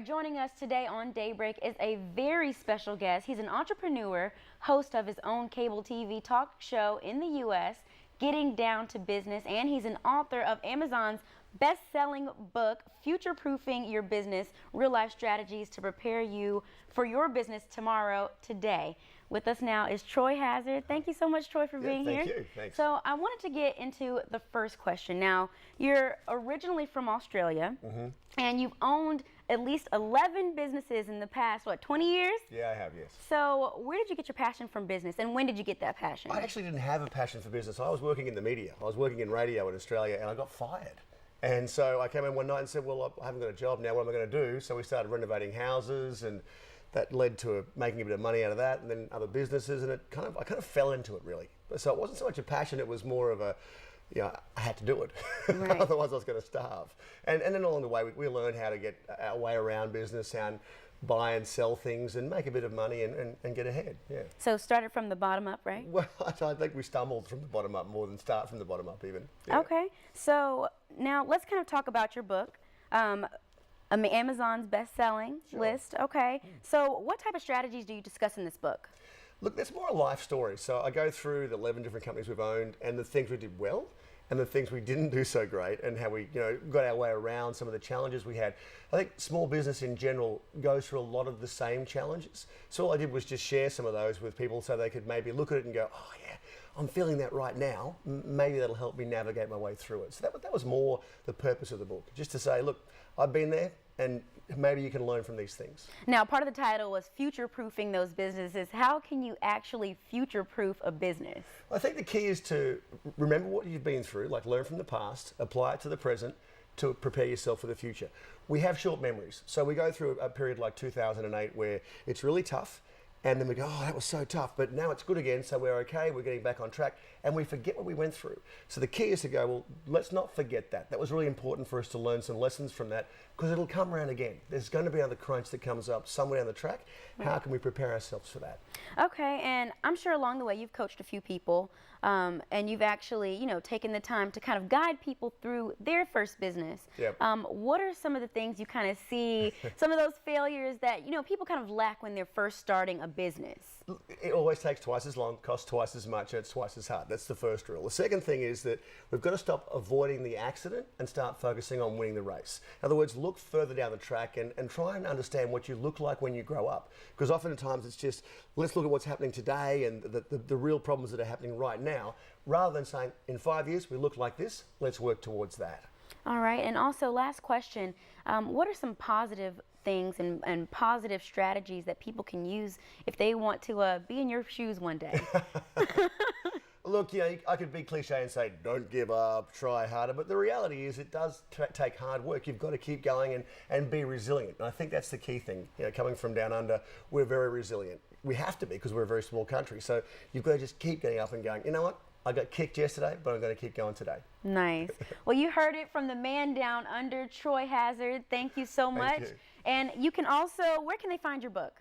Joining us today on Daybreak is a very special guest. He's an entrepreneur, host of his own cable TV talk show in the U.S., Getting Down to Business, and he's an author of Amazon's best-selling book, Future-Proofing Your Business, Real-Life Strategies to Prepare You for Your Business Tomorrow, Today. With us now is Troy Hazard. Thank you so much, Troy, for being here. Thank you. Thanks. So I wanted to get into the first question. Now, you're originally from Australia, and you've owned at least 11 businesses in the past, what, 20 years? Yeah, I have, yes. So where did you get your passion from business, and when did you get that passion? I actually didn't have a passion for business. I was working in the media. I was working in radio in Australia, and I got fired. And so I came in one night and said, well, I haven't got a job now, what am I going to do? So we started renovating houses, and that led to making a bit of money out of that, and then other businesses, and I kind of fell into it, really. So it wasn't so much a passion, it was more of a, I had to do it. Right. Otherwise I was going to starve. And then along the way, we learned how to get our way around business, and buy and sell things and make a bit of money and get ahead, yeah. So started from the bottom up, right? Well, I think we stumbled from the bottom up more than start from the bottom up even. Yeah. Okay, so now let's kind of talk about your book. Amazon's best-selling list. Okay, so what type of strategies do you discuss in this book? Look, there's more a life story. So I go through the 11 different companies we've owned and the things we did well and the things we didn't do so great, and how we got our way around some of the challenges we had. I think small business in general goes through a lot of the same challenges. So all I did was just share some of those with people so they could maybe look at it and go, oh yeah, I'm feeling that right now. Maybe that'll help me navigate my way through it. So that was more the purpose of the book, just to say, look, I've been there, and maybe you can learn from these things. Now, part of the title was future-proofing those businesses. How can you actually future-proof a business? I think the key is to remember what you've been through, like learn from the past, apply it to the present to prepare yourself for the future. We have short memories. So we go through a period like 2008 where it's really tough, and then we go, oh, that was so tough, but now it's good again, so we're okay, we're getting back on track, and we forget what we went through. So the key is to go, well, let's not forget that. That was really important for us to learn some lessons from that, because it'll come around again. There's going to be another crunch that comes up somewhere down the track. How can we prepare ourselves for that? Okay, and I'm sure along the way you've coached a few people, and you've actually, taken the time to kind of guide people through their first business. Yep. What are some of the things you kind of see, some of those failures that, people kind of lack when they're first starting a business? It always takes twice as long, costs twice as much, and it's twice as hard. That's the first rule. The second thing is that we've got to stop avoiding the accident and start focusing on winning the race. In other words, look further down the track and try and understand what you look like when you grow up. Because oftentimes it's just, let's look at what's happening today and the real problems that are happening right now, rather than saying, in 5 years we look like this, let's work towards that. All right, and also last question, what are some positive things and positive strategies that people can use if they want to be in your shoes one day? Look, I could be cliche and say, don't give up, try harder, but the reality is it does take hard work. You've got to keep going and be resilient. And I think that's the key thing. Coming from down under, we're very resilient. We have to be, because we're a very small country. So you've got to just keep getting up and going, you know what? I got kicked yesterday, but I'm going to keep going today. Nice. Well, you heard it from the man down under, Troy Hazard. Thank you so much. Thank you. And you can also, where can they find your book?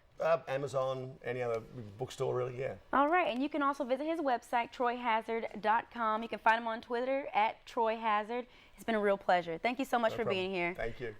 Amazon, any other bookstore, really, yeah. All right, and you can also visit his website, troyhazard.com. You can find him on Twitter @TroyHazard. It's been a real pleasure. Thank you so much for being here. Thank you.